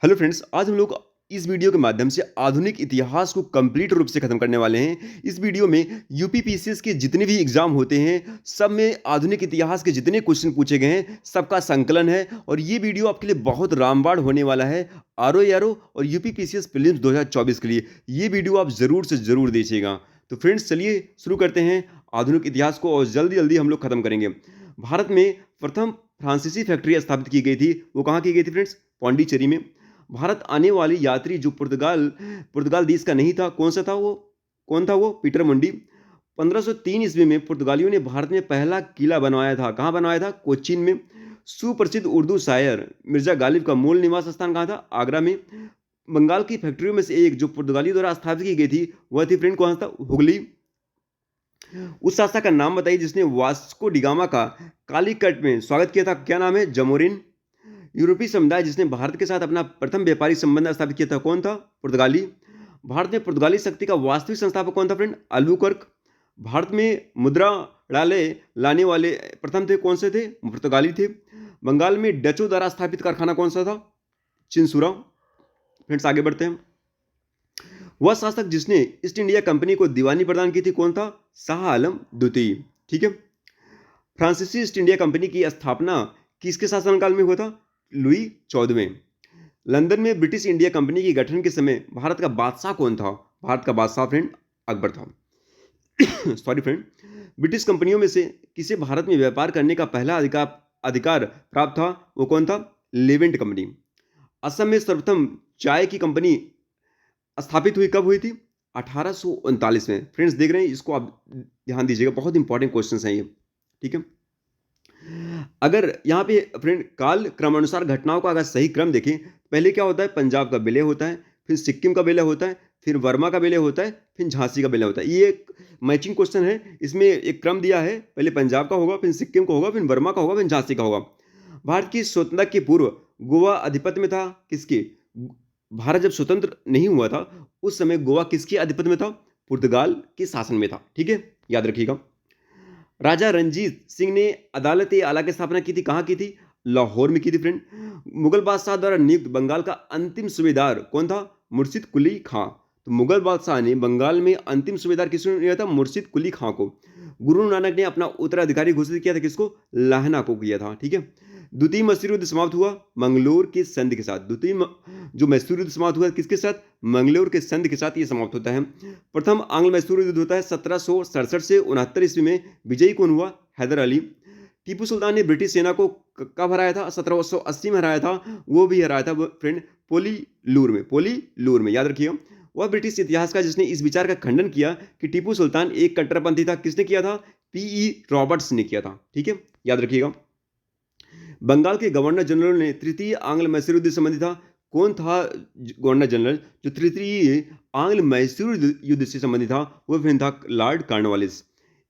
Hello friends, आज हम लोग इस वीडियो के माध्यम से आधुनिक इतिहास को कंप्लीट रूप से खत्म करने वाले हैं। इस वीडियो में यूपी पीसीएस के जितने भी एग्जाम होते हैं, सब में आधुनिक इतिहास के जितने क्वेश्चन पूछे गए हैं, सबका संकलन है और ये वीडियो आपके लिए बहुत रामबाण होने वाला है आरओ और यूपी पीसीएस प्रीलिम्स 2024 के लिए। ये वीडियो आप जरूर से जरूर देखिएगा। तो फ्रेंड्स, चलिए शुरू करते हैं आधुनिक इतिहास को और जल्दी जल्दी हम लोग खत्म करेंगे। भारत में प्रथम फ्रांसीसी फैक्ट्री स्थापित की गई थी। वो कहाँ की गई थी फ्रेंड्स? पौंडीचेरी में। भारत आने वाली यात्री जो पुर्तगाल पुर्तगाल देश का नहीं था, कौन था वो? पीटर मुंडी। 1503 ईस्वी में पुर्तगालियों ने भारत में पहला किला बनवाया था। कहाँ बनवाया था? कोचीन में। सुप्रसिद्ध उर्दू शायर मिर्जा गालिब का मूल निवास स्थान कहाँ था? आगरा में। बंगाल की फैक्ट्रियों में से एक जो पुर्तगाली द्वारा स्थापित की गई थी, वह थी फ्रेंड कौन था? हुगली। उस शासक का नाम बताइए जिसने वास्को डिगामा का कालीकट में स्वागत किया था। क्या नाम है? जमोरिन। यूरोपीय समुदाय जिसने भारत के साथ अपना प्रथम व्यापारिक संबंध स्थापित किया था, कौन था? पुर्तगाली। भारत में पुर्तगाली शक्ति का वास्तविक संस्थापक कौन था फ्रेंड? अल्बुकर्क। भारत में मुद्रा डाले लाने वाले प्रथम थे, कौन से थे? पुर्तगाली थे। बंगाल में डचों द्वारा स्थापित कारखाना कौन सा था? चिंसुरा। फ्रेंड्स, आगे बढ़ते हैं। वह शासक जिसने ईस्ट इंडिया कंपनी को दीवानी प्रदान की थी, कौन था? शाह आलम द्वितीय। ठीक है। फ्रांसीसी ईस्ट इंडिया कंपनी की स्थापना किसके शासनकाल में हुआ था? लुई 14वें। लंदन में ब्रिटिश इंडिया कंपनी के गठन के समय भारत का बादशाह कौन था? भारत का बादशाह फ्रेंड अकबर था। Sorry friend. ब्रिटिश कंपनियों में से किसे भारत में व्यापार करने का पहला अधिकार प्राप्त था? वो कौन था? Levant company. असम में सर्वप्रथम चाय की कंपनी स्थापित हुई, कब हुई थी? 1839 में। फ्रेंड्स, देख रहे हैं, इसको आप ध्यान दीजिएगा, बहुत इंपॉर्टेंट क्वेश्चन है ये। ठीक है। अगर यहाँ पे फ्रेंड काल क्रमानुसार घटनाओं का अगर सही क्रम देखें, पहले क्या होता है? पंजाब का विलय होता है, फिर सिक्किम का विलय होता है, फिर वर्मा का विलय होता है, फिर झांसी का विलय होता है। ये एक मैचिंग क्वेश्चन है। इसमें एक क्रम दिया है, पहले पंजाब का होगा, फिर सिक्किम का होगा, फिर वर्मा का होगा, फिर झांसी का होगा। भारत की स्वतंत्रता के पूर्व गोवा आधिपत्य में था किसके? भारत जब स्वतंत्र नहीं हुआ था, उस समय गोवा किसके आधिपत्य में था? पुर्तगाल के शासन में था। ठीक है, याद रखिएगा। राजा रणजीत सिंह ने अदालत ए आला की स्थापना की थी, कहाँ की थी? लाहौर में की थी फ्रेंड। मुगल बादशाह द्वारा नियुक्त बंगाल का अंतिम सूबेदार कौन था? मुर्शिद कुली खां। तो मुगल बादशाह ने बंगाल में अंतिम सूबेदार किसको लिया था? मुर्शिद कुली खां को। गुरु नानक ने अपना उत्तराधिकारी घोषित किया था, किसको? लाहना को किया था। ठीक है। द्वितीय मैसूर युद्ध समाप्त हुआ मंगलोर के संधि के साथ। जो मैसूर युद्ध समाप्त हुआ किसके साथ? मंगलोर के संधि के साथ ये समाप्त होता है। प्रथम आंग्ल मैसूर युद्ध होता है 1767 से 69 ईस्वी में। विजयी कौन हुआ? हैदर अली। टीपू सुल्तान ने ब्रिटिश सेना को कब हराया था? 1780 में हराया था। वो भी हराया था फ्रेंड पोलीलूर में, याद रखिएगा। वह ब्रिटिश इतिहास का जिसने इस विचार का खंडन किया कि टीपू सुल्तान एक कट्टरपंथी था, किसने किया था? पीई रॉबर्ट्स ने किया था। ठीक है, याद रखिएगा। बंगाल के गवर्नर जनरल ने तृतीय आंग्ल मैसूर युद्ध संबंधी था। कौन था गवर्नर जनरल जो तृतीय आंग्ल मैसूर युद्ध से संबंधित था? वो फिर था लॉर्ड कॉर्नवालिस।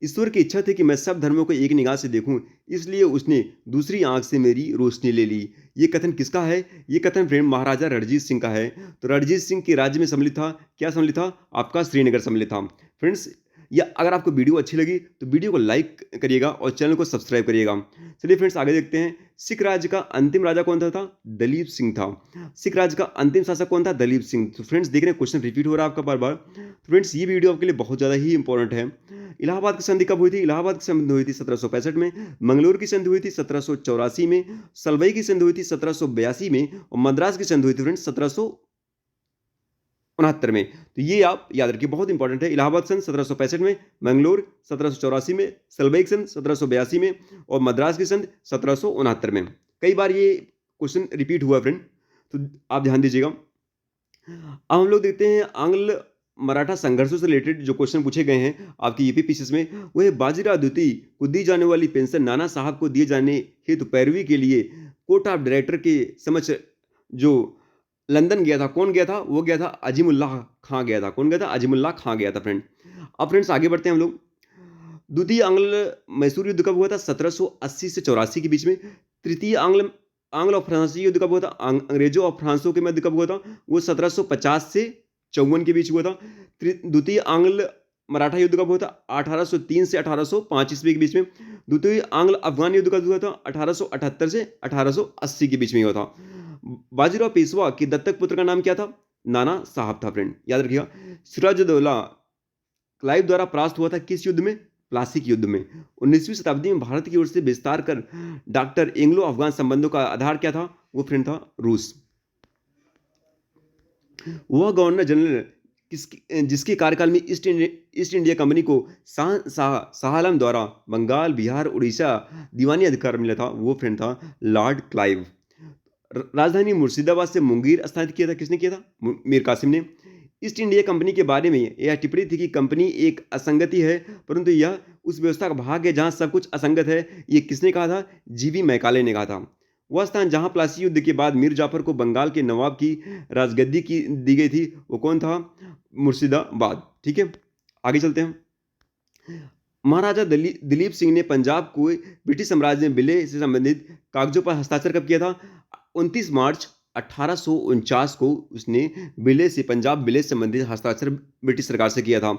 ईश्वर की इच्छा थी कि मैं सब धर्मों को एक निगाह से देखूं, इसलिए उसने दूसरी आंख से मेरी रोशनी ले ली। ये कथन किसका है? ये कथन फ्रेंड महाराजा रणजीत सिंह का है। तो रणजीत सिंह के राज्य में सम्मिलित था, क्या सम्मिलित था? आपका श्रीनगर सम्मिलित था। फ्रेंड्स, या अगर आपको वीडियो अच्छी लगी तो वीडियो को लाइक करिएगा और चैनल को सब्सक्राइब करिएगा। चलिए फ्रेंड्स, आगे देखते हैं। सिख राज्य का अंतिम राजा कौन था? दलीप सिंह था। सिख राज्य का अंतिम शासक कौन था? दलीप सिंह। तो फ्रेंड्स, देख रहे हैं क्वेश्चन रिपीट हो रहा है आपका बार बार। तो फ्रेंड्स, ये वीडियो आपके लिए बहुत ज़्यादा ही इंपॉर्टेंट है। इलाहाबाद की संधि कब हुई थी? इलाहाबाद की संधि हुई थी 1765 में। मंगलोर की संधि हुई थी 1784 में। सलवई की संधि हुई थी 1782 में। और मद्रास की संधि हुई थी फ्रेंड्स 1769 में। तो ये आप याद रखिए, बहुत इंपॉर्टेंट है। इलाहाबाद सन 1765 में, मंगलोर 1784 में, सलवई सन 1782 में और मद्रास की सन 1769 में। कई बार ये क्वेश्चन रिपीट हुआ फ्रेंड, तो आप ध्यान दीजिएगा। अब हम लोग देखते हैं आंग्ल मराठा संघर्षों से रिलेटेड जो क्वेश्चन पूछे गए हैं आपकी यूपी पीसीएस में। वह बाजीराव द्वितीय को दी जाने वाली पेंशन नाना साहब को दिए जाने हेतु पैरवी के लिए कोर्ट ऑफ डायरेक्टर के समक्ष जो लंदन गया था, कौन गया था? वो गया था अजीमुल्लाह खां गया था। कौन गया था? अजीमुल्लाह खां गया था फ्रेंड। अब फ्रेंड्स, आगे बढ़ते हैं हम लोग। द्वितीय आंग्ल मैसूर युद्ध कब हुआ था? 1780 से 84 के बीच में। तृतीय आंग्ल आंग्ल और फ्रांसीसी युद्ध कब हुआ था? अंग्रेजों और फ्रांसों के मध्य कब हुआ था? वो 1750 से 54 के बीच हुआ था। द्वितीय आंग्ल मराठा युद्ध कब हुआ था? 1803 से 1805 ईस्वी के बीच में। द्वितीय आंग्ल अफगान युद्ध कब हुआ था? 1878 से 1880 के बीच में हुआ था। बाजीराव पेशवा के दत्तक पुत्र का नाम क्या था? नाना साहब था फ्रेंड, याद रखिएगा। सिराजुद्दौला क्लाइव द्वारा परास्त हुआ था किस युद्ध में? प्लासी के युद्ध में। 19वीं शताब्दी में भारत की ओर से विस्तार कर डॉक्टर एंग्लो अफगान संबंधों का आधार क्या था? वो फ्रेंड था रूस। वह गवर्नर जनरल जिसके कार्यकाल में ईस्ट इंडिया कंपनी को शाह आलम द्वारा बंगाल, बिहार, उड़ीसा दीवानी अधिकार मिला था, वो फ्रेंड था लॉर्ड क्लाइव। राजधानी मुर्शिदाबाद से मुंगेर स्थापित किया था, किसने किया था? मीर कासिम ने। ईस्ट इंडिया कंपनी के बारे में यह टिप्पणी थी कि कंपनी एक असंगति है, परंतु यह उस व्यवस्था का भाग है जहां सब कुछ असंगत है। ये किसने कहा था? जीवी मैकाले ने कहा था। वह स्थान जहां प्लासी युद्ध के बाद मीर जाफर को बंगाल के नवाब की राजगद्दी की दी गई थी, वो कौन था? मुर्शिदाबाद। ठीक है, आगे चलते हैं। महाराजा दिलीप सिंह ने पंजाब को ब्रिटिश साम्राज्य में विलय से संबंधित कागजों पर हस्ताक्षर कब किया था? 29 मार्च 1849 को उसने पंजाब विलय से संबंधित हस्ताक्षर ब्रिटिश सरकार से किया था।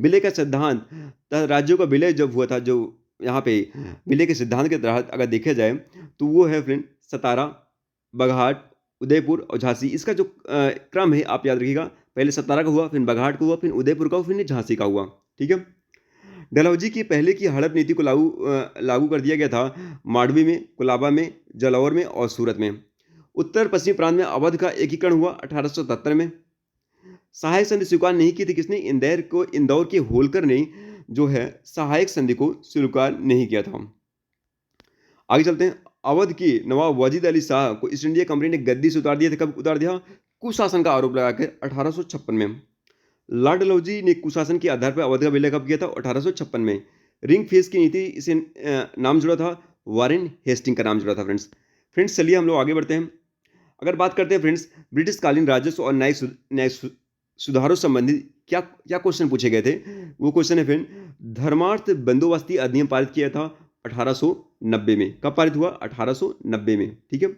विलय का सिद्धांत राज्यों का विलय जब हुआ था, जो यहाँ पे विलय के सिद्धांत के तहत अगर देखा जाए तो वो है फ्रेंड सतारा, बघाट, उदयपुर और झांसी। इसका जो क्रम है आप याद रखिएगा, पहले सतारा का हुआ, फिर बघाट का हुआ, फिर उदयपुर का हुआ, फिर झांसी का हुआ। ठीक है। डलहौजी की पहले की हड़प नीति को लागू कर दिया गया था मांडवी में, कुलाबा में, जालौर में और सूरत में। उत्तर पश्चिमी प्रांत में अवध का एकीकरण हुआ 1877 में। सहायक संधि स्वीकार नहीं की थी किसने? इंदौर के होलकर ने जो है सहायक संधि को स्वीकार नहीं किया था। आगे चलते हैं। अवध के नवाब वाजिद अली शाह को ईस्ट इंडिया कंपनी ने गद्दी से उतार दिया था। कब उतार दिया? कुशासन का आरोप लगाकर 1856 में। लॉर्ड डलहौजी ने कुशासन के आधार पर अवध का विलय कब किया था? 1856 में। रिंग फेंस की नीति इसे नाम जुड़ा था, वारेन हेस्टिंग का नाम जुड़ा था फ्रेंड्स चलिए हम लोग आगे बढ़ते हैं। अगर बात करते हैं फ्रेंड्स ब्रिटिश कालीन राजस्व और न्यायिक सुधारों संबंधी क्या क्वेश्चन पूछे गए थे? वो क्वेश्चन है फ्रेंड, धर्मार्थ बंदोबस्ती अधिनियम पारित किया था 1890 में। कब पारित हुआ? 1890 में। ठीक है।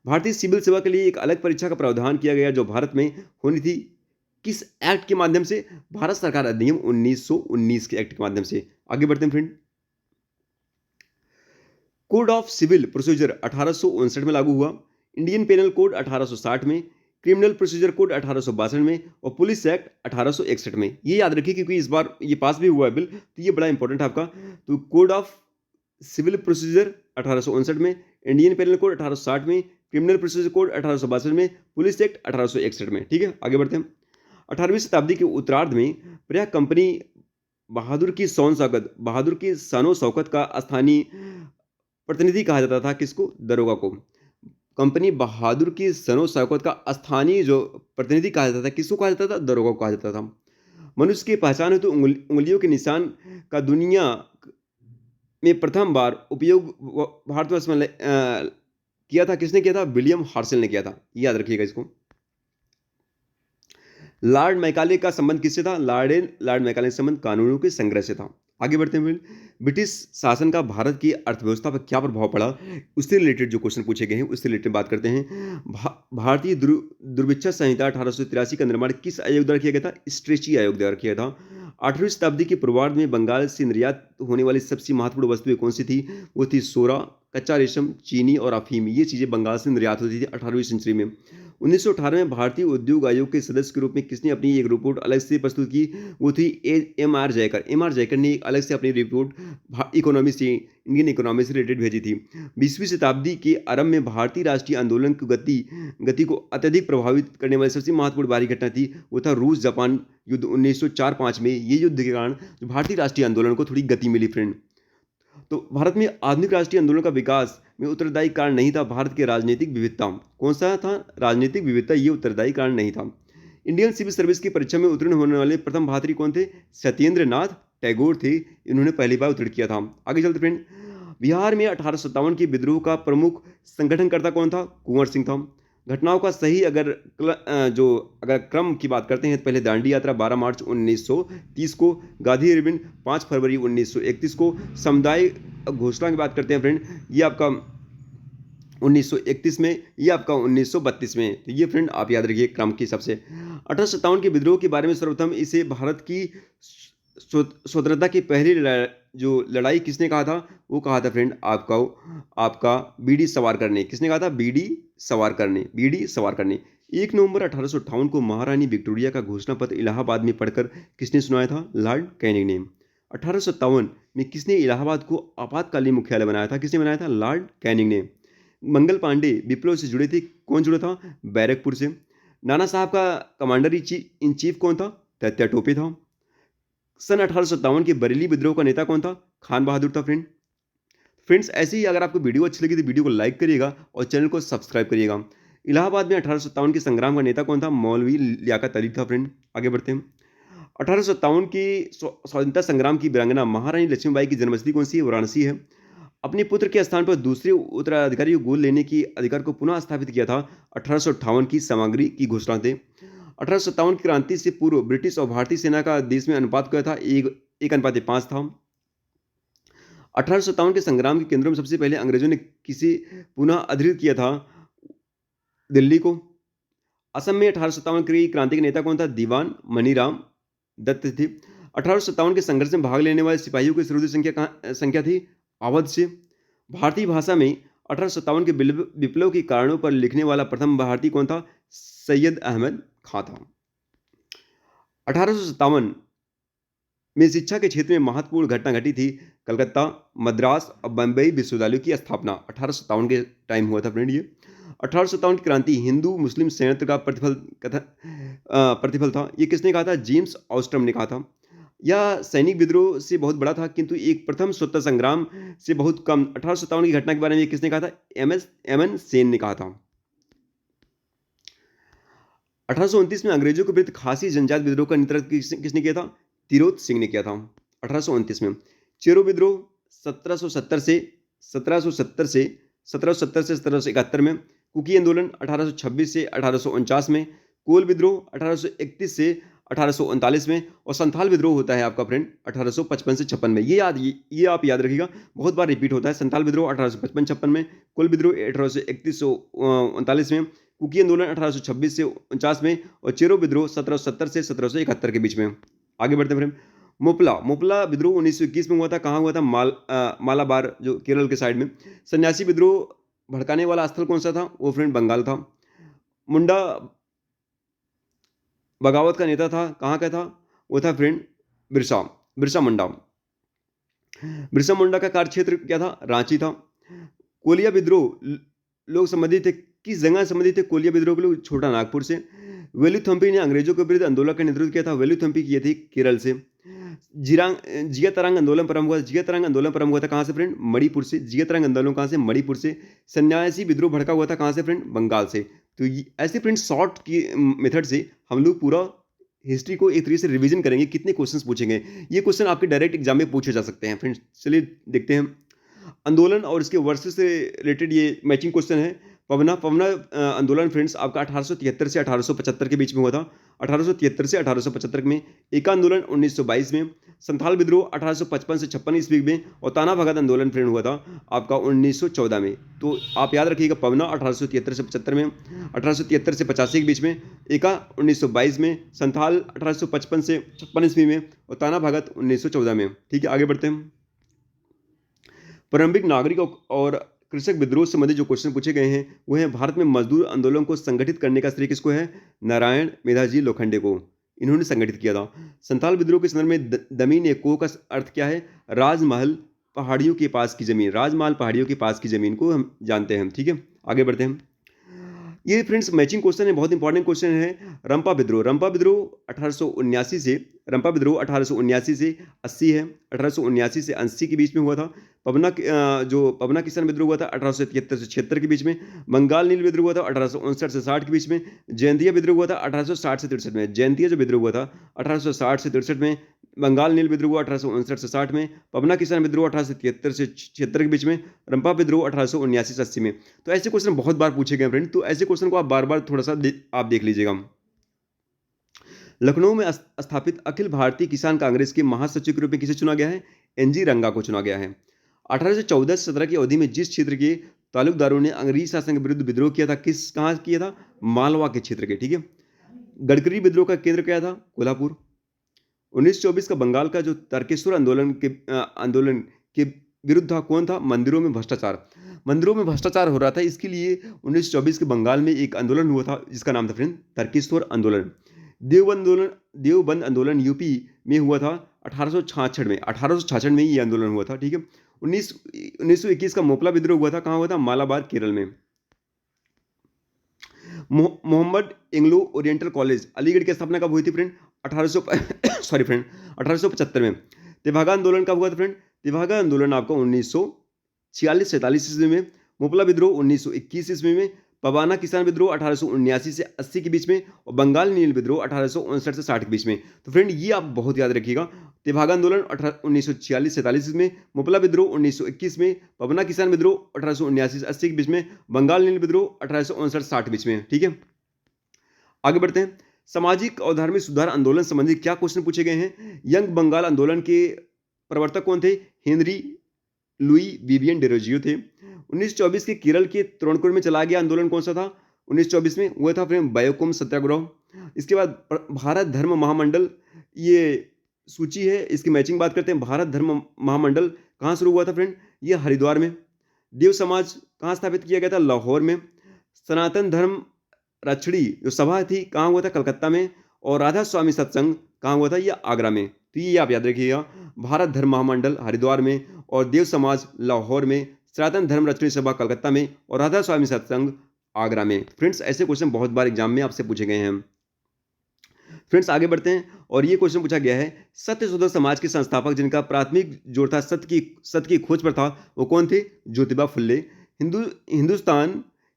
भारतीय सिविल सेवा के लिए एक अलग परीक्षा का प्रावधान किया गया जो भारत में होनी थी, किस एक्ट के माध्यम से? भारत सरकार अधिनियम 1919 के एक्ट के माध्यम से। आगे बढ़ते हैं friend. Code of civil procedure 1859 में लागू हुआ। इंडियन पेनल कोड 1860 में, क्रिमिनल प्रोसीजर कोड 1862 में और पुलिस एक्ट 1861 में। ये याद रखिए क्योंकि इस बार ये पास भी हुआ है बिल, तो ये बड़ा इंपॉर्टेंट है आपका। तो कोड ऑफ सिविल प्रोसीजर 1859 में, इंडियन पेनल कोड 1860 में, क्रिमिनल प्रोसीजर कोड 1862 में, पुलिस एक्ट 1861 में। ठीक है, आगे बढ़ते हैं। 18वीं शताब्दी के उत्तरार्ध में प्रया कंपनी बहादुर की शानो शौकत का स्थानीय प्रतिनिधि कहा जाता था। किसको? दरोगा को। कंपनी बहादुर की शानो शौकत का स्थानीय जो प्रतिनिधि कहा जाता था, किसको कहा जाता था? दरोगा को कहा जाता था। मनुष्य की पहचान हेतु उंगलियों के निशान का दुनिया में प्रथम बार उपयोग भारतवर्ष में किया था। किसने किया था? विलियम हार्शल ने किया था। याद रखिएगा इसको। लॉर्ड मैकाले का संबंध किससे था? लॉर्ड मैकाले का संबंध कानूनों के संग्रह से था। आगे बढ़ते हैं। ब्रिटिश शासन का भारत की अर्थव्यवस्था पर क्या प्रभाव पड़ा, उससे रिलेटेड जो क्वेश्चन पूछे गए हैं उससे रिलेटेड बात करते हैं। भारतीय दुर्भिक्ष संहिता 1883 का निर्माण किस आयोग द्वारा किया गया था? स्ट्रेची आयोग द्वारा किया था। 8वीं शताब्दी के पूर्वार्ध में बंगाल से निर्यात होने वाली सबसे महत्वपूर्ण वस्तुएं कौन सी थी? वो थी सोरा, कच्चा रेशम, चीनी और अफीम। ये चीजें बंगाल से निर्यात होती थी 18वीं सेंचुरी में। 1918 में भारतीय उद्योग आयोग के सदस्य के रूप में किसने अपनी एक रिपोर्ट अलग से प्रस्तुत की? वो थी एम.आर. जयकर ने एक अलग से अपनी रिपोर्ट इंडियन इकोनॉमी से रिलेटेड भेजी थी। 20वीं शताब्दी के आरंभ में भारतीय राष्ट्रीय आंदोलन की गति को अत्यधिक प्रभावित करने वाली सबसे महत्वपूर्ण बाहरी घटना थी, वो था रूस जापान युद्ध 1904-05 में। ये युद्ध के कारण भारतीय राष्ट्रीय आंदोलन को थोड़ी गति मिली फ्रेंड। तो भारत में आधुनिक राष्ट्रीय आंदोलन का विकास में उत्तरदायी कारण नहीं था भारत के राजनीतिक विविधता। कौन सा था? राजनीतिक विविधता। ये उत्तरदायी कारण नहीं था। इंडियन सिविल सर्विस की परीक्षा में उत्तीर्ण होने वाले प्रथम भारतीय कौन थे? सत्येंद्र नाथ टैगोर थे। इन्होंने पहली बार उत्तीर्ण किया था। आगे चलते फ्रेंड। बिहार में 1857 के विद्रोह का प्रमुख संगठनकर्ता कौन था? कुंवर सिंह था। घटनाओं का सही अगर क्रम की बात करते हैं तो पहले दांडी यात्रा 12 मार्च 1930 को, गांधी रिबन 5 फरवरी 1931 को, समुदाय घोषणा की बात करते हैं फ्रेंड, ये आपका 1931 में, ये आपका 1932 में। तो ये फ्रेंड आप याद रखिए क्रम के हिसाब से। 1857 के विद्रोह के बारे में सर्वप्रथम इसे भारत की स्वतंत्रता की पहली जो लड़ाई किसने कहा था? वो कहा था फ्रेंड आपका आपका बीडी सवारकर ने। किसने कहा था? बीडी सवारकर ने। बीडी सवारकर ने। 1 नवंबर 1858 को महारानी विक्टोरिया का घोषणा पत्र इलाहाबाद में पढ़कर किसने सुनाया था? लॉर्ड कैनिंग ने। 1857 में किसने इलाहाबाद को आपातकालीन मुख्यालय बनाया था? किसने बनाया था? लॉर्ड कैनिंग ने। मंगल पांडे विप्लव से जुड़े थे। कौन जुड़ा था? बैरकपुर से। नाना साहब का कमांडर इन चीफ कौन था? तात्या टोपे था। सन 1857 के बरेली विद्रोह का नेता कौन था? खान बहादुर था फ्रेंड। फ्रेंड्स, ऐसे ही अगर आपको वीडियो अच्छी लगी तो वीडियो को लाइक करिएगा और चैनल को सब्सक्राइब करिएगा। इलाहाबाद में 1857 के संग्राम का नेता कौन था? मौलवी लियाकत अली था फ्रेंड। आगे बढ़ते हैं। 1857 की स्वतंत्रता संग्राम की वीरांगना महारानी लक्ष्मीबाई की जन्मस्थली कौन सी है? वाराणसी है। अपने पुत्र के स्थान पर दूसरे उत्तराधिकारी को गोद लेने की अधिकार को पुनः स्थापित किया था 1858 की सामग्री की घोषणा थे। 1857 की क्रांति से पूर्व ब्रिटिश और भारतीय सेना का देश में अनुपात क्या था? 1:5 था। 1857 के संग्राम के केंद्रों में सबसे पहले अंग्रेजों ने किसे पुनः अधिकृत किया था? दिल्ली को। असम में 1857 की क्रांति के नेता कौन था? दीवान मनीराम दत्त थे। 1857 के संघर्ष में भाग लेने वाले सिपाहियों की सर्वाधिक संख्या थी अवध से। भारतीय भाषा में 1857 के विप्लव के कारणों पर लिखने वाला प्रथम भारतीय कौन था? सैयद अहमद खां था। 1857 में शिक्षा के क्षेत्र में महत्वपूर्ण घटना घटी थी। कलकत्ता, मद्रास और बम्बई विश्वविद्यालयों की स्थापना 1857 के टाइम हुआ था फ्रेंड। ये 1857 की क्रांति हिंदू मुस्लिम संयंत्र का प्रतिफल था। ये किसने कहा था? जेम्स ऑस्ट्रम ने कहा था। यह सैनिक विद्रोह से बहुत बड़ा था किंतु एक प्रथम स्वतंत्रता संग्राम से बहुत कम। 1857 की घटना के बारे में किसने कहा था? एम एन सेन ने कहा था। 1829 में अंग्रेजों के विरुद्ध खासी जनजाति विद्रोह का नेतृत्व किसने किया था? तिरोत सिंह ने किया था 1829 में। चेरो विद्रोह 1770 से 1771 में। कुकी आंदोलन 1826 से 1849 में। कोल विद्रोह 1831 से 1839 में। और संथाल विद्रोह होता है आपका फ्रेंड 1855 से 56 में। ये आप याद रखिएगा, बहुत बार रिपीट होता है। संथाल विद्रोह 1855-56 में। कोल विद्रोह 1831 से 39 में। कुकी आंदोलन 1826 से 49 में। और चेरो विद्रोह 1770 से 1771 के बीच में। आगे बढ़ते हैं फ्रेंड। मोपला विद्रोह 1921 में हुआ था। कहाँ हुआ था? मालाबार, जो केरल के साइड में। सन्यासी विद्रोह भड़काने वाला स्थल कौन सा था? वो फ्रेंड बंगाल था। मुंडा बगावत का नेता था। कहाँ का था? वो था फ्रेंड बिरसा मुंडा। बिरसा मुंडा का कार्यक्षेत्र क्या था? रांची था। कोलिया विद्रोह लोग संबंधित थे, किस जगह संबंधित थे कोलिया विद्रोह के लोग? छोटा नागपुर से। वेलुथम्पी ने अंग्रेजों के विरुद्ध आंदोलन का नेतृत्व किया था। वेलुथम्पी किए थे केरल से। जियातरंग आंदोलन प्रारंभ हुआ। जियातरंग आंदोलन प्रारंभ हुआ था कहाँ से फ्रेंड? मणिपुर से। जियातरंग आंदोलन कहाँ से? मणिपुर से। सन्यासी विद्रोह भड़का हुआ था कहाँ से फ्रेंड? बंगाल से। तो ऐसे फ्रेंड शॉर्ट की मेथड से हम लोग पूरा हिस्ट्री को एक तरीके से रिवीजन करेंगे। कितने क्वेश्चंस पूछेंगे? ये क्वेश्चन आपके डायरेक्ट एग्जाम में पूछे जा सकते हैं फ्रेंड्स। चलिए देखते हैं। आंदोलन और इसके वर्सेस से रिलेटेड ये मैचिंग क्वेश्चन है। पवना आंदोलन फ्रेंड्स आपका 1873 से 1875 के बीच में हुआ था। 1873 से 1875 में। एका आंदोलन 1922 में। संथाल विद्रोह 1855 से 56 ईस्वी में। और ताना भगत आंदोलन फ्रेंड हुआ था आपका 1914 में। तो आप याद रखिएगा, पवना 1873 से 75 में। 1873 से 85 के बीच में। एका 1922 में। संथाल 1855 से 56 ईस्वी में। और ताना भगत 1914 में। ठीक है, आगे बढ़ते हैं। प्रारंभिक नागरिक और कृषक विद्रोह से संबंधित जो क्वेश्चन पूछे गए हैं वो है, भारत में मजदूर आंदोलन को संगठित करने का श्रेय किसको है? नारायण मेधाजी लोखंडे को। इन्होंने संगठित किया था। संथाल विद्रोह के संदर्भ में दमीन एको का अर्थ क्या है? राजमहल पहाड़ियों के पास की जमीन। राजमहल पहाड़ियों के पास की जमीन को हम जानते हैं। ठीक है, आगे बढ़ते हैं। ये फ्रेंड्स मैचिंग क्वेश्चन है, बहुत इंपॉर्टेंट क्वेश्चन है। रंपा विद्रोह 1879 से 80 है। 1879 से 80 के बीच में हुआ था। पवना किसान विद्रोह हुआ था 1873 से 76 के बीच में। बंगाल नील विद्रोह हुआ था 1859 से 60 के बीच में। जयंतिया विद्रोह हुआ था 1860 से 63 में। जयंतिया जो विद्रोह हुआ था 1860 से 63 में। बंगाल नील विद्रोह हुआ 1859 से 60 में। पवना किसान विद्रोह 1873 से 76 के बीच में। रंपा विद्रोह 1879 से 80 में। तो ऐसे क्वेश्चन बहुत बार पूछे गए फ्रेंड, तो ऐसे क्वेश्चन को आप बार बार थोड़ा सा आप देख लीजिएगा। लखनऊ में स्थापित अखिल भारतीय किसान कांग्रेस के महासचिव के रूप में किसे चुना गया है? एनजी रंगा को चुना गया है। 1814 से 17 की अवधि में जिस क्षेत्र के तालुकदारों ने अंग्रेजी शासन के विरुद्ध विद्रोह किया था, कहाँ किया था? मालवा के क्षेत्र के। ठीक है। गडकरी विद्रोह का केंद्र क्या था? कोल्हापुर। 1924 का बंगाल का जो तारकेश्वर आंदोलन के विरुद्ध था, कौन था? मंदिरों में भ्रष्टाचार। मंदिरों में भ्रष्टाचार हो रहा था, इसके लिए 1924 के बंगाल में एक आंदोलन हुआ था जिसका नाम था फ्रेंड तारकेश्वर आंदोलन। देवबंद आंदोलन यूपी में हुआ था 1866 में। 1866 में ही ये आंदोलन हुआ था, ठीक है। 1921 का मोपला विद्रोह हुआ था, कहाँ हुआ था? मालाबार, केरल में। Mohammed Anglo Oriental College Aligarh की स्थापना कब हुई थी फ्रेंड? 1800 सॉरी फ्रेंड 1875 में। तेभागा आंदोलन कब हुआ था फ्रेंड? तेभागा आंदोलन आपका 1946-47 ईस्वी में। मोपला विद्रोह 1921 ईस्वी में। पवाना किसान विद्रोह 1879 से 80 के बीच में। और बंगाल नील विद्रोह 1859 से 60 के बीच में। तो फ्रेंड ये आप बहुत याद रखिएगा। तेभागा आंदोलन 1946-47 में। मोपला विद्रोह 1921 में। पवना किसान विद्रोह 1879 से 80 के बीच में। बंगाल नील विद्रोह 1859-60 के बीच में, ठीक है। आगे बढ़ते हैं। सामाजिक और धार्मिक सुधार आंदोलन संबंधी क्या क्वेश्चन पूछे गए हैं? यंग बंगाल आंदोलन के प्रवर्तक कौन थे? हेनरी लुई विवियन डेरोजियो थे। 1924 के केरल के त्रिवेंद्रपुर में चला गया आंदोलन कौन सा था? 1924 में हुआ था फ्रेंड बायोकुम सत्याग्रह। इसके बाद भारत धर्म महामंडल, ये सूची है, इसकी मैचिंग बात करते हैं। भारत धर्म महामंडल कहाँ शुरू हुआ था फ्रेंड? ये हरिद्वार में। देव समाज कहाँ स्थापित किया गया था? लाहौर में। सनातन धर्म रक्षणी जो सभा थी कहाँ हुआ था? कलकत्ता में। और राधा स्वामी सत्संग कहाँ हुआ था? ये आगरा में। तो ये आप याद रखिएगा, भारत धर्म महामंडल हरिद्वार में, और देव समाज लाहौर में, सनातन धर्म रक्षणी सभा कलकत्ता में, और राधा स्वामी सत्संग आगरा में। फ्रेंड्स ऐसे क्वेश्चन बहुत बार एग्जाम में आपसे पूछे गए हैं। फ्रेंड्स आगे बढ़ते हैं, और ये क्वेश्चन पूछा गया है, सत्यशोधक समाज के संस्थापक जिनका प्राथमिक जोर था सत्य की खोज पर था, वो कौन थे? ज्योतिबा फुल्ले।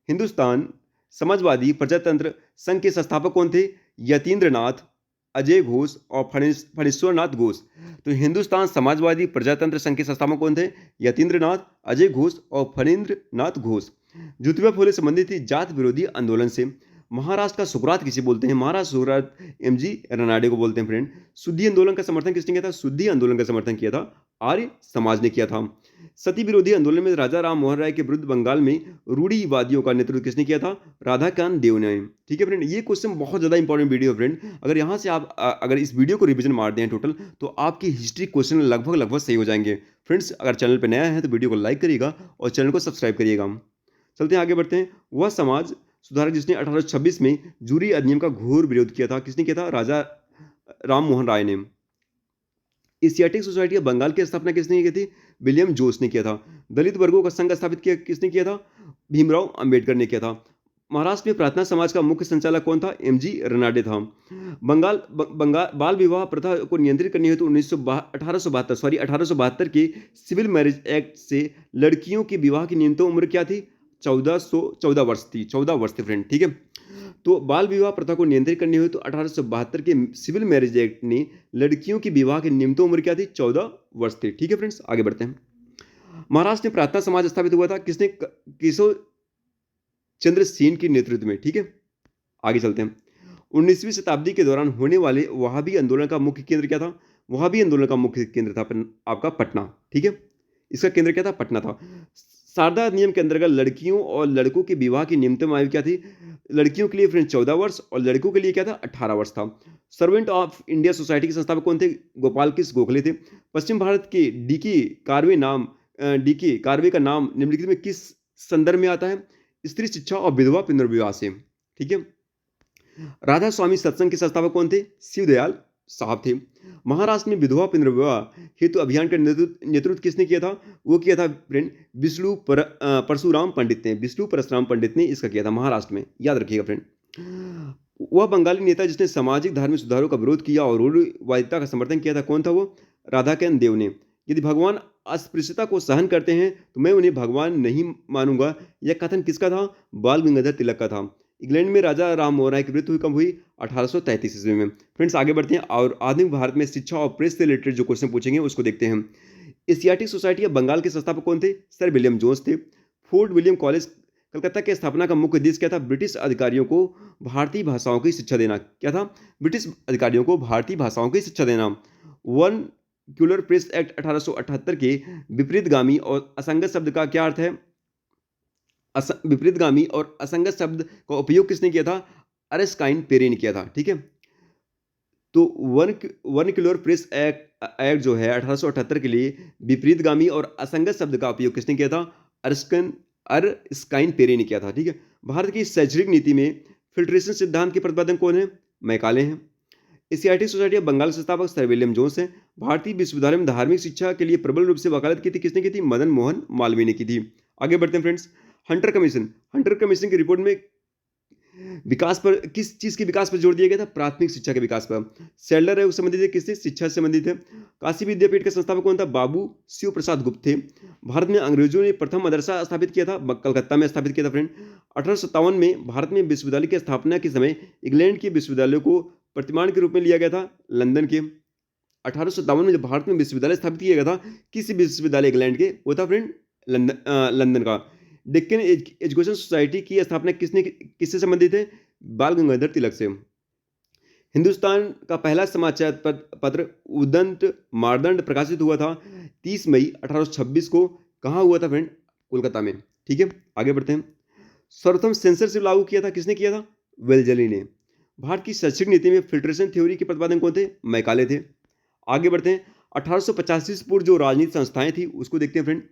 हिंदुस्तान समाजवादी प्रजातंत्र संघ के संस्थापक कौन थे? यतीन्द्रनाथ, अजय घोष और फणीश्वरनाथ घोष। तो हिंदुस्तान समाजवादी प्रजातंत्र संघ के संस्थापक कौन थे? यतीन्द्रनाथ, अजय घोष और फणींद्रनाथ घोष। ज्योतिबा फुले संबंधित थी जात विरोधी आंदोलन से। महाराष्ट्र का सुकरात किसे बोलते हैं? महाराष्ट्र सुकरात एमजी रनाडे को बोलते हैं फ्रेंड। शुद्धि आंदोलन का समर्थन किसने किया था? शुद्धि आंदोलन का समर्थन किया था आर्य समाज ने किया था। सती विरोधी आंदोलन में राजा राम मोहन राय के विरुद्ध बंगाल में रूढ़िवादियों का नेतृत्व किसने किया था? राधाकांत देव ने। ठीक है फ्रेंड, ये क्वेश्चन बहुत ज्यादा इंपॉर्टेंट वीडियो है फ्रेंड। अगर यहाँ से आप अगर इस वीडियो को रिवीजन मार दें टोटल, तो आपकी हिस्ट्री क्वेश्चन लगभग सही हो जाएंगे। फ्रेंड्स अगर चैनल पर नया है तो वीडियो को लाइक करिएगा और चैनल को सब्सक्राइब करिएगा। चलते हैं आगे बढ़ते हैं। वह समाज सुधारक जिसने 1826 में जूरी अधिनियम का घोर विरोध किया था, किसने किया था? राजा राम मोहन राय ने। एशियाटिक सोसाइटी ऑफ बंगाल की स्थापना किसने की थी? विलियम जोस ने किया था। दलित वर्गों का संघ स्थापित किया किसने किया था? भीमराव अंबेडकर ने किया था। महाराष्ट्र में प्रार्थना समाज का मुख्य संचालक कौन था? एमजी रनाडे था। बंगाल बाल विवाह प्रथा को नियंत्रित करने हेतु 1872 के सिविल मैरिज एक्ट से लड़कियों की विवाह की न्यूनतम उम्र क्या थी? 14 वर्ष थी। 14 वर्ष थे फ्रेंड, ठीक है। तो बाल विवाह प्रथा को नियंत्रित करने हुए तो 1872 के सिविल मैरिज एक्ट ने लड़कियों की विवाह की न्यूनतम उम्र क्या थी? 14 वर्ष थी, ठीक है फ्रेंड्स। आगे बढ़ते हैं। महाराष्ट्र में प्रार्थना समाज स्थापित हुआ था किसने? किशोर चंद्र सेन के नेतृत्व में, ठीक है। आगे चलते हैं। 19वीं शताब्दी के दौरान होने वाले वहाबी आंदोलन का मुख्य केंद्र क्या था? वहाबी आंदोलन का मुख्य केंद्र था आपका पटना, ठीक है। इसका केंद्र क्या था? पटना था। शारदा अधिनियम के अंतर्गत लड़कियों और लड़कों के विवाह की न्यूनतम आयु क्या थी? लड़कियों के लिए फ्रेंड 14 वर्ष और लड़कों के लिए क्या था? 18 वर्ष था। सर्वेंट ऑफ इंडिया सोसाइटी के संस्थापक कौन थे? गोपाल कृष्ण गोखले थे। पश्चिम भारत के डीके कारवे का नाम निम्नलिखित में किस संदर्भ में आता है? स्त्री शिक्षा और विधवा पुनर्विवाह से, ठीक है। राधा स्वामी सत्संग के संस्थापक कौन थे? शिवदयाल साहब थे। महाराष्ट्र में विधवा पुनर्विवाह हेतु अभियान का नेतृत्व किसने किया था? वो किया था फ्रेंड परशुराम पंडित ने। विष्णु परशुराम पंडित ने इसका किया था महाराष्ट्र में, याद रखिएगा फ्रेंड। वह बंगाली नेता जिसने सामाजिक धार्मिक सुधारों का विरोध किया और रूढ़िवादिता का समर्थन किया था, कौन था वो? राधाकांत देव ने। यदि भगवान अस्पृश्यता को सहन करते हैं तो मैं उन्हें भगवान नहीं मानूंगा, यह कथन किसका था? बाल गंगाधर तिलक का था। इंग्लैंड में राजा राम मोहन राय की मृत्यु कब हुई? 1833 ईस्वी में। फ्रेंड्स आगे बढ़ते हैं और आधुनिक भारत में शिक्षा और प्रेस से रिलेटेड जो क्वेश्चन पूछेंगे उसको देखते हैं। एशियाटिक सोसाइटी ऑफ बंगाल के संस्थापक कौन थे? सर विलियम जोन्स थे। फोर्ट विलियम कॉलेज कलकत्ता की स्थापना का मुख्य उद्देश्य क्या था? ब्रिटिश अधिकारियों को भारतीय भाषाओं की शिक्षा देना। क्या था? ब्रिटिश अधिकारियों को भारतीय भाषाओं की शिक्षा देना। वर्नाक्युलर प्रेस एक्ट 1878 के विपरीतगामी और असंगत शब्द का क्या अर्थ है? विपरीतगामी और असंगत शब्द का उपयोग किसने किया था? अरस्काइन पेरी ने किया था, ठीक है। तो वन किलोर प्रेस एक्ट जो है 1878 के लिए विपरीतगामी और असंगत शब्द का उपयोग किसने किया था? अर्स्कन अर्स्काइन पेरे ने किया था। ठीक है। भारत की शैक्षणिक नीति में फिल्ट्रेशन सिद्धांत के प्रतिपादक कौन है? मैकाले हैं। एशियाटिक सोसाइटी ऑफ बंगाल के संस्थापक सर विलियम जोन्स हैं। भारतीय विश्वविद्यालय में धार्मिक शिक्षा के लिए प्रबल रूप से वकालत की थी किसने की थी? मदन मोहन मालवीय ने की थी। आगे बढ़ते हैं फ्रेंड्स। हंटर कमीशन की रिपोर्ट में विकास पर किस चीज के विकास पर जोर दिया गया था? प्राथमिक शिक्षा के विकास पर। सेल्डर है, संबंधित है किससे? शिक्षा से संबंधित है। काशी विद्यापीठ के संस्थापक कौन था? बाबू शिव प्रसाद गुप्त थे। भारत में अंग्रेजों ने प्रथम मदरसा स्थापित किया था, कलकत्ता में स्थापित किया था फ्रेंड। 1857 में भारत में विश्वविद्यालय की स्थापना के समय इंग्लैंड के विश्वविद्यालयों को प्रतिमान के रूप में लिया गया था लंदन के। 1857 में जब भारत में विश्वविद्यालय स्थापित किया गया था, किस विश्वविद्यालय? इंग्लैंड के। वो था फ्रेंड लंदन का। डेक्कन एजुकेशन सोसाइटी की स्थापना किससे संबंधित है? बाल गंगाधर तिलक से। हिंदुस्तान का पहला समाचार पत्र उदंत मारदंड प्रकाशित हुआ था 30 मई 1826 को। कहाँ हुआ था फ्रेंड? कोलकाता में। ठीक है, आगे बढ़ते हैं। सर्वप्रथम सेंसरशिप लागू किया था किसने किया था? वेलजली ने। भारत की शैक्षिक नीति में फिल्ट्रेशन थ्योरी के प्रतिपादक कौन थे? मैकाले थे। आगे बढ़ते हैं। 1885 से पूर्व जो राजनीतिक संस्थाएं थी उसको देखते हैं फ्रेंड।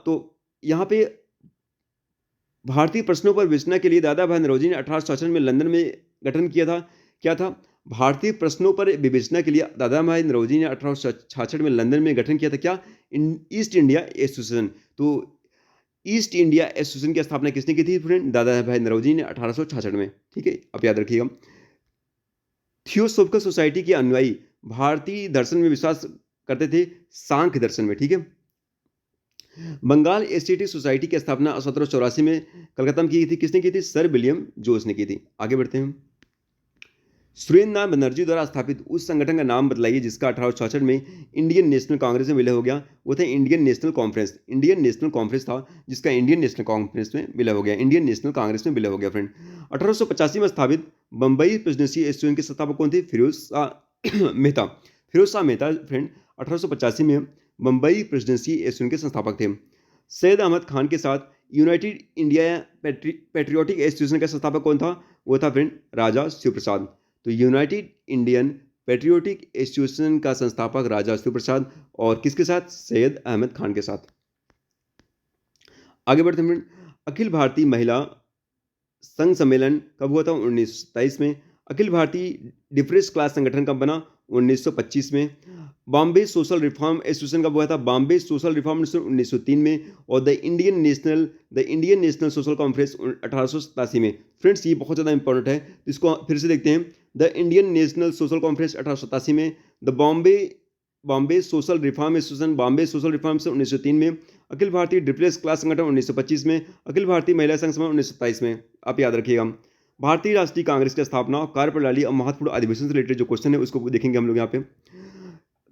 तो यहाँ पे भारतीय प्रश्नों पर विवेचना के लिए दादा भाई नौरोजी ने 1866 में लंदन में गठन किया था। क्या था? भारतीय प्रश्नों पर विवेचना के लिए दादा भाई नौरोजी ने 1866 में लंदन में गठन किया था। क्या? East India association. तो ईस्ट इंडिया एसोसिएशन की स्थापना किसने की थी फ्रेंड? दादा भाई नौरोजी ने 1866 में। ठीक है, आप याद रखिएगा। थियोसोफिकल सोसाइटी के अनुयायी भारतीय दर्शन में विश्वास करते थे, सांख्य दर्शन में। ठीक है। बंगाल एस्थेटिक सोसाइटी की स्थापना 1784 में कलकत्ता में की थी। किसने की थी? सर विलियम जोन्स ने की थी। आगे बढ़ते हैं। सुरेंद्र नाथ बनर्जी द्वारा स्थापित उस संगठन का नाम बतलाइए जिसका 1866 में इंडियन नेशनल कांग्रेस में विलय हो गया। वो था Indian national conference. Indian national conference था जिसका इंडियन नेशनल कॉन्फ्रेंस में विलय हो गया। इंडियन नेशनल कांग्रेस में विलय हो गया फ्रेंड। 1885 में स्थापित बंबई प्रेसिडेंसी एसोसिएशन के संस्थापक कौन थे? फिरोज शाह मेहता। फिरोज शाह मेहता फ्रेंड 1885 में बंबई प्रेसिडेंसी एसोसिएशन के संस्थापक थे। सैयद अहमद खान के साथ यूनाइटेड इंडिया पैट्रियोटिक एसोसिएशन का संस्थापक कौन था? वो था फ्रेंड राजा शिव प्रसाद। तो यूनाइटेड इंडियन पैट्रियोटिक एसोसिएशन का संस्थापक राजा शिव प्रसाद और किसके साथ? सैयद अहमद खान के साथ। आगे बढ़ते हैं। अखिल भारतीय महिला संघ सम्मेलन कब हुआ था? 1927 में। अखिल भारतीय डिफरेंस क्लास संगठन कब बना? 1925 में। बॉम्बे सोशल रिफॉर्म एसोसिएशन कब हुआ था? बॉम्बे सोशल रिफॉर्म 1903 में। और the Indian national social conference 1887 में। फ्रेंड्स, ये बहुत ज़्यादा इंपॉर्टेंट है, इसको फिर से देखते हैं। The Indian national social conference 1887 में। The Bombay social reform association Bombay social reform 1903 में। अखिल भारतीय डिफरेंस क्लास संगठन 1925 में। अखिल भारतीय महिला संघ सम्मेलन 1927 में। आप याद रखिएगा। भारतीय राष्ट्रीय कांग्रेस की स्थापना, कार्यप्रणाली और महत्वपूर्ण अधिवेशन से रिलेटेड जो क्वेश्चन है उसको देखेंगे हम लोग यहाँ पे।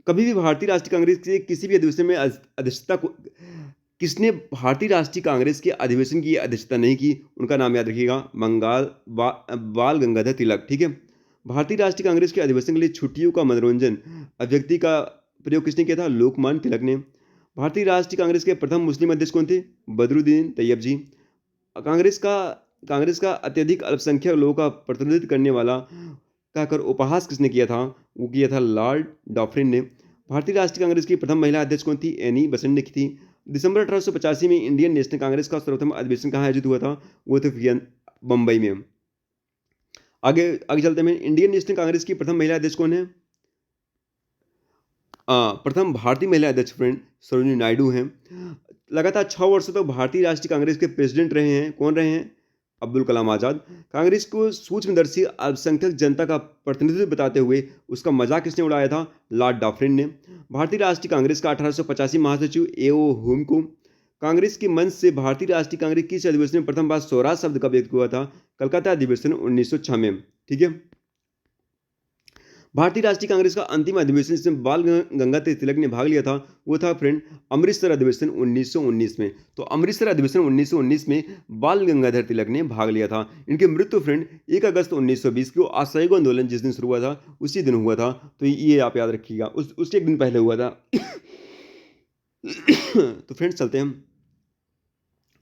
कभी भी भारतीय राष्ट्रीय कांग्रेस के किसी भी अधिवेशन में अध्यक्षता किसने भारतीय राष्ट्रीय कांग्रेस के अधिवेशन की अध्यक्षता नहीं की? उनका नाम याद रखिएगा, बाल गंगाधर तिलक। ठीक है। भारतीय राष्ट्रीय कांग्रेस के अधिवेशन के लिए छुट्टियों का मनोरंजन अभिव्यक्ति का प्रयोग किसने किया था? लोकमान्य तिलक ने। भारतीय राष्ट्रीय कांग्रेस के प्रथम मुस्लिम अध्यक्ष कौन थे? बदरुद्दीन तैयब जी। कांग्रेस का अत्यधिक अल्पसंख्यक लोगों का प्रतिनिधित्व करने वाला कहकर उपहास किसने किया था? वो किया था लॉर्ड डॉफ्रिन ने। भारतीय राष्ट्रीय कांग्रेस की प्रथम महिला अध्यक्ष कौन थी? एनी बेसेंट ने की थी। दिसंबर 1885 में इंडियन नेशनल कांग्रेस का सर्वप्रथम अधिवेशन कहाँ आयोजित हुआ था? वो थे बंबई में। आगे चलते हैं। इंडियन नेशनल कांग्रेस की प्रथम महिला अध्यक्ष कौन है? प्रथम भारतीय महिला अध्यक्ष फ्रेंड सरोजिनी नायडू हैं। लगातार 6 वर्षों तक भारतीय राष्ट्रीय कांग्रेस के प्रेसिडेंट रहे हैं। कौन रहे हैं? अब्दुल कलाम आज़ाद। कांग्रेस को सूक्ष्मदर्शी अल्पसंख्यक जनता का प्रतिनिधित्व बताते हुए उसका मजाक किसने उड़ाया था? लॉर्ड डॉफ्रिन ने। भारतीय राष्ट्रीय कांग्रेस का 1885 महासचिव ए.ओ. हुम को। कांग्रेस के मंच से भारतीय राष्ट्रीय कांग्रेस किस अधिवेशन में प्रथम बार स्वराज शब्द का प्रयोग हुआ था? कलकत्ता अधिवेशन 1906 में। ठीक है। भारतीय राष्ट्रीय कांग्रेस का अंतिम अधिवेशन जिसमें बाल गंगाधर तिलक ने भाग लिया था वो था फ्रेंड अमृतसर अधिवेशन 1919 में। तो अमृतसर अधिवेशन 1919 में बाल गंगाधर तिलक ने भाग लिया था। इनकी मृत्यु फ्रेंड 1 अगस्त 1920 को असहयोग आंदोलन जिस दिन शुरू हुआ था उसी दिन हुआ था। तो ये आप याद रखिएगा, उसके एक दिन पहले हुआ था। तो फ्रेंड्स चलते हैं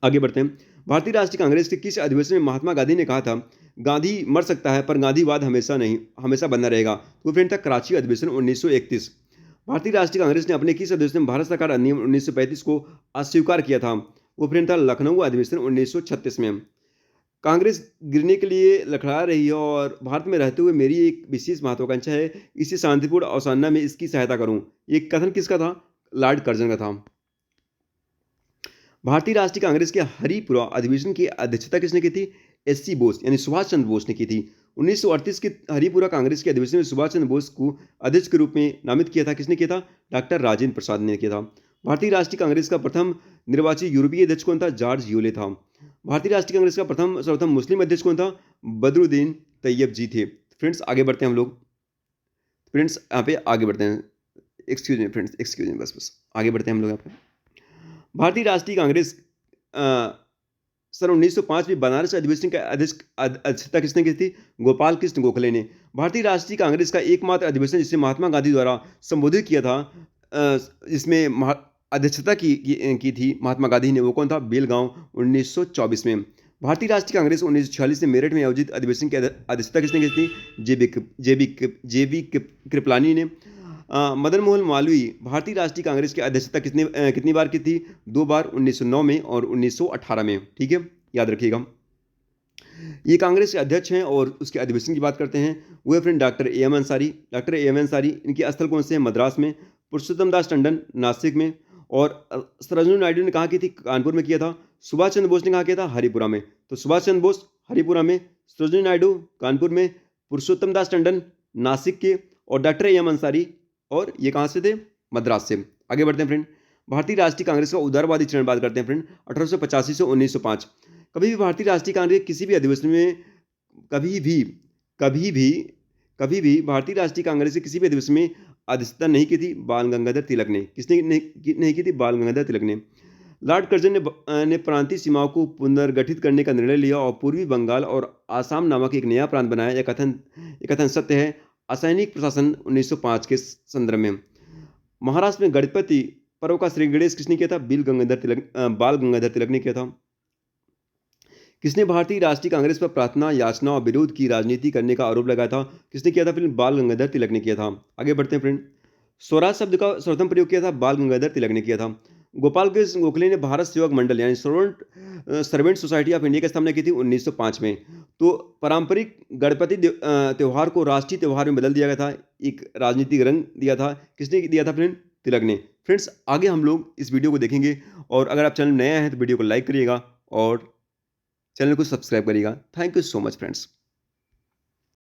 आगे बढ़ते हैं। भारतीय राष्ट्रीय कांग्रेस के किस अधिवेशन में महात्मा गांधी ने कहा था गांधी मर सकता है पर गांधीवाद हमेशा नहीं, हमेशा बना रहेगा। वो फ्रेंड था कराची अधिवेशन 1931। भारतीय राष्ट्रीय कांग्रेस ने अपने किस अधिवेशन में भारत सरकार अधिनियम 1935 को अस्वीकार किया था? वो फ्रेंड था लखनऊ अधिवेशन 1936 में। कांग्रेस गिरने के लिए लड़खड़ा रही है और भारत में रहते हुए मेरी एक विशेष महत्वाकांक्षा है, इसे शांतिपूर्ण अवसानना में इसकी सहायता करूं। ये कथन किसका था? लॉर्ड कर्जन का था। भारतीय राष्ट्रीय कांग्रेस के हरिपुरा अधिवेशन की अध्यक्षता किसने की थी? एससी बोस यानी सुभाष चंद्र बोस ने की थी। 1938 के हरिपुरा कांग्रेस के अधिवेशन में सुभाष चंद्र बोस को अध्यक्ष के रूप में नामित किया था। किसने किया था? डॉक्टर राजेंद्र प्रसाद ने किया था। भारतीय राष्ट्रीय कांग्रेस का प्रथम निर्वाचित यूरोपीय अध्यक्ष कौन था? जॉर्ज यूले था। भारतीय राष्ट्रीय कांग्रेस का प्रथम सर्वप्रथम मुस्लिम अध्यक्ष कौन था? बदरुद्दीन तैयब जी थे। फ्रेंड्स आगे बढ़ते हैं हम लोग। फ्रेंड्स यहाँ पे आगे बढ़ते हैं। Excuse me friends, excuse me, बस आगे बढ़ते हैं हम लोग यहाँ पे। भारतीय राष्ट्रीय कांग्रेस सन 1905 में बनारस अधिवेशन का अध्यक्षता किसने की थी? गोपाल कृष्ण गोखले ने। भारतीय राष्ट्रीय कांग्रेस का एकमात्र अधिवेशन जिसे महात्मा गांधी द्वारा संबोधित किया था, जिसमें अध्यक्षता की थी महात्मा गांधी ने, वो कौन था? बेलगांव 1924 में। भारतीय राष्ट्रीय कांग्रेस 1946 में मेरठ में आयोजित अधिवेशन की अध्यक्षता किसने की थी? जेबी कृपलानी ने। मदन मोहन मालवीय भारतीय राष्ट्रीय कांग्रेस की अध्यक्षता कितनी बार की थी? 2 बार, 1909 में और 1918 में। ठीक है, याद रखिएगा। ये कांग्रेस के अध्यक्ष हैं और उसके अधिवेशन की बात करते हैं। वो है friend doctor A M Ansari. Doctor A M Ansari, इनकी स्थल कौन से है? मद्रास में। पुरुषोत्तम दास टंडन नासिक में। और सरोजिनी नायडू ने कहाँ की थी? कानपुर में किया था। सुभाष चंद्र बोस ने कहाँ किया था? हरिपुरा में। तो सुभाष चंद्र बोस हरिपुरा में, सरोजिनी नायडू कानपुर में, पुरुषोत्तम दास टंडन नासिक के, और डॉक्टर ए एम अंसारी, और ये कहाँ से थे? मद्रास से। आगे बढ़ते हैं फ्रेंड। भारतीय राष्ट्रीय कांग्रेस का उदारवादी चरण बात करते हैं फ्रेंड। 1885 से 1905। कभी भी भारतीय राष्ट्रीय कांग्रेस किसी भी अधिवेशन में कभी भी भारतीय राष्ट्रीय कांग्रेस के किसी भी अधिवेशन में अध्यक्षता नहीं की थी बाल गंगाधर तिलक ने। किसने नहीं की थी? बाल गंगाधर तिलक ने। लॉर्ड कर्जन ने प्रांतीय सीमाओं को पुनर्गठित करने का निर्णय लिया और पूर्वी बंगाल और आसाम नामक एक नया प्रांत बनाया। यह कथन सत्य है। असैनिक प्रशासन 1905 के संदर्भ में। महाराष्ट्र में गणपति पर्व का श्री गणेश किसने किया था? बाल गंगाधर तिलक ने किया था। किसने भारतीय राष्ट्रीय कांग्रेस पर प्रार्थना, याचना और विरोध की राजनीति करने का आरोप लगाया था? किसने किया था? फ्रेंड बाल गंगाधर तिलक ने किया था। आगे बढ़ते हैं फ्रेंड। स्वराज शब्द का सर्वप्रथम प्रयोग किया था बाल गंगाधर तिलक ने किया था। गोपाल कृष्ण गोखले ने भारत सेवक मंडल यानी सर्वेंट सोसाइटी ऑफ इंडिया की स्थापना की थी 1905 में। तो पारंपरिक गणपति त्यौहार को राष्ट्रीय त्यौहार में बदल दिया गया था, एक राजनीतिक रंग दिया था। किसने दिया था फ्रेंड? तिलक ने। फ्रेंड्स आगे हम लोग इस वीडियो को देखेंगे, और अगर आप चैनल नया है तो वीडियो को लाइक करिएगा और चैनल को सब्सक्राइब करिएगा। Thank you so much friends.